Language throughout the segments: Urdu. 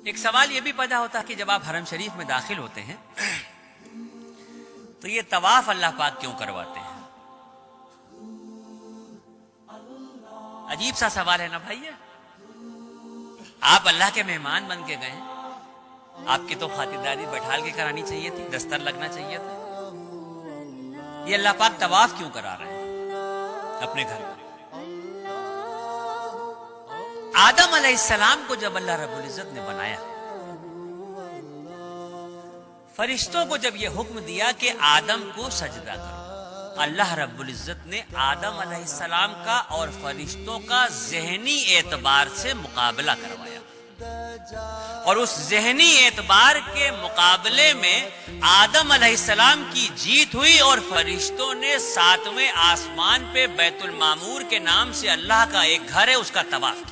ایک سوال یہ بھی پیدا ہوتا ہے کہ جب آپ حرم شریف میں داخل ہوتے ہیں تو یہ طواف اللہ پاک کیوں کرواتے ہیں؟ عجیب سا سوال ہے نا بھائی. آپ اللہ کے مہمان بن کے گئے، آپ کی تو خاطرداری بٹھال کے کرانی چاہیے تھی، دستر لگنا چاہیے تھا. یہ اللہ پاک طواف کیوں کرا رہے ہیں اپنے گھر میں؟ آدم علیہ السلام کو جب اللہ رب العزت نے بنایا، فرشتوں کو جب یہ حکم دیا کہ آدم کو سجدہ کرو، اللہ رب العزت نے آدم علیہ السلام کا اور فرشتوں کا ذہنی اعتبار سے مقابلہ کروایا، اور اس ذہنی اعتبار کے مقابلے میں آدم علیہ السلام کی جیت ہوئی، اور فرشتوں نے 7ویں آسمان پہ بیت المعمور کے نام سے اللہ کا ایک گھر ہے اس کا طواف کیا.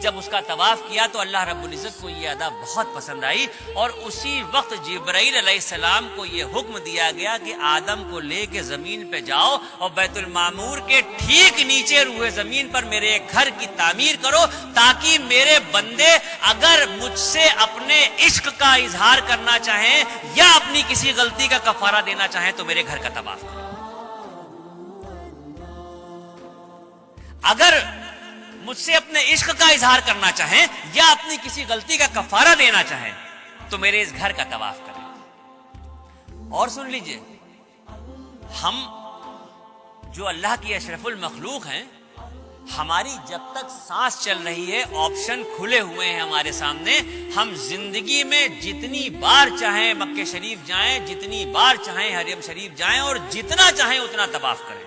جب اس کا طواف کیا تو اللہ رب العزت کو یہ ادا بہت پسند آئی، اور اسی وقت جبرائیل علیہ السلام کو یہ حکم دیا گیا کہ آدم کو لے کے زمین پہ جاؤ اور بیت المعمور کے ٹھیک نیچے روئے زمین پر میرے ایک گھر کی تعمیر کرو، تاکہ میرے بندے اگر مجھ سے اپنے عشق کا اظہار کرنا چاہیں یا اپنی کسی غلطی کا کفارہ دینا چاہیں تو میرے گھر کا طواف کریں. اگر مجھ سے اپنے عشق کا اظہار کرنا چاہیں یا اپنی کسی غلطی کا کفارہ دینا چاہیں تو میرے اس گھر کا طواف کریں. اور سن لیجئے، ہم جو اللہ کی اشرف المخلوق ہیں، ہماری جب تک سانس چل رہی ہے آپشن کھلے ہوئے ہیں ہمارے سامنے. ہم زندگی میں جتنی بار چاہیں مکہ شریف جائیں، جتنی بار چاہیں حرم شریف جائیں، اور جتنا چاہیں اتنا طواف کریں.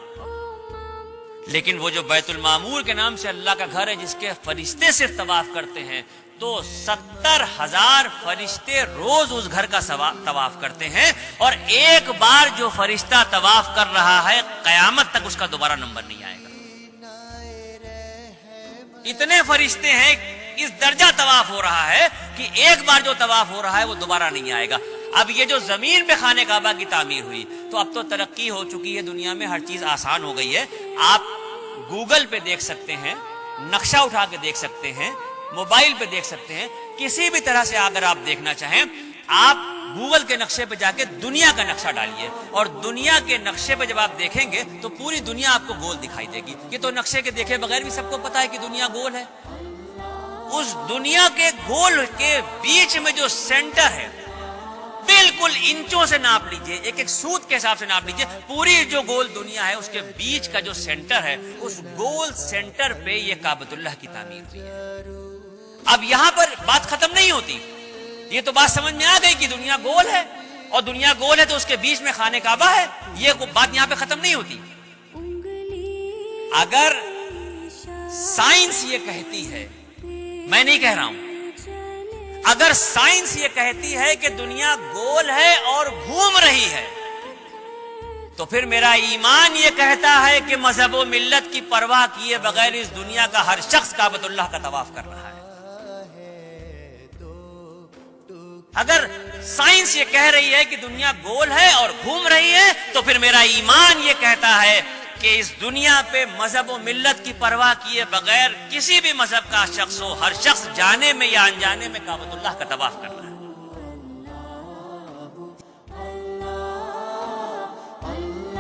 لیکن وہ جو بیت المعمور کے نام سے اللہ کا گھر ہے جس کے فرشتے صرف طواف کرتے ہیں، تو 70,000 فرشتے روز اس گھر کا طواف کرتے ہیں، اور ایک بار جو فرشتہ طواف کر رہا ہے قیامت تک اس کا دوبارہ نمبر نہیں آئے گا. اتنے فرشتے ہیں، اس درجہ طواف ہو رہا ہے کہ ایک بار جو طواف ہو رہا ہے وہ دوبارہ نہیں آئے گا. اب یہ جو زمین پہ خانہ کعبہ کی تعمیر ہوئی، تو اب تو ترقی ہو چکی ہے دنیا میں، ہر چیز آسان ہو گئی ہے. آپ گوگل پہ دیکھ سکتے ہیں، نقشہ اٹھا کے دیکھ سکتے ہیں، موبائل پہ دیکھ سکتے ہیں، کسی بھی طرح سے اگر آپ دیکھنا چاہیں آپ گوگل کے نقشے پہ جا کے دنیا کا نقشہ ڈالیے، اور دنیا کے نقشے پہ جب آپ دیکھیں گے تو پوری دنیا آپ کو گول دکھائی دے گی. یہ تو نقشے کے دیکھے بغیر بھی سب کو پتا ہے کہ دنیا گول ہے. اس دنیا کے گول کے بیچ میں جو سینٹر ہے، بالکل انچوں سے ناپ لیجئے، ایک ایک سوت کے حساب سے ناپ لیجئے، پوری جو گول دنیا ہے اس کے بیچ کا جو سینٹر ہے، اس گول سینٹر پہ یہ کعبۃ اللہ کی تعمیر ہوئی ہے. اب یہاں پر بات ختم نہیں ہوتی. یہ تو بات سمجھ میں آ گئی کہ دنیا گول ہے، اور دنیا گول ہے تو اس کے بیچ میں خانہ کعبہ ہے. یہ بات یہاں پہ ختم نہیں ہوتی. اگر سائنس یہ کہتی ہے، میں نہیں کہہ رہا ہوں، اگر سائنس یہ کہتی ہے کہ دنیا گول ہے اور گھوم رہی ہے، تو پھر میرا ایمان یہ کہتا ہے کہ مذہب و ملت کی پرواہ کیے بغیر اس دنیا کا ہر شخص کعبۃ اللہ کا طواف کر رہا ہے. اگر سائنس یہ کہہ رہی ہے کہ دنیا گول ہے اور گھوم رہی ہے، تو پھر میرا ایمان یہ کہتا ہے کہ اس دنیا پہ مذہب و ملت کی پرواہ کیے بغیر کسی بھی مذہب کا شخص ہو، ہر شخص جانے میں یا انجانے میں کعبۃ اللہ کا طواف کرنا ہے.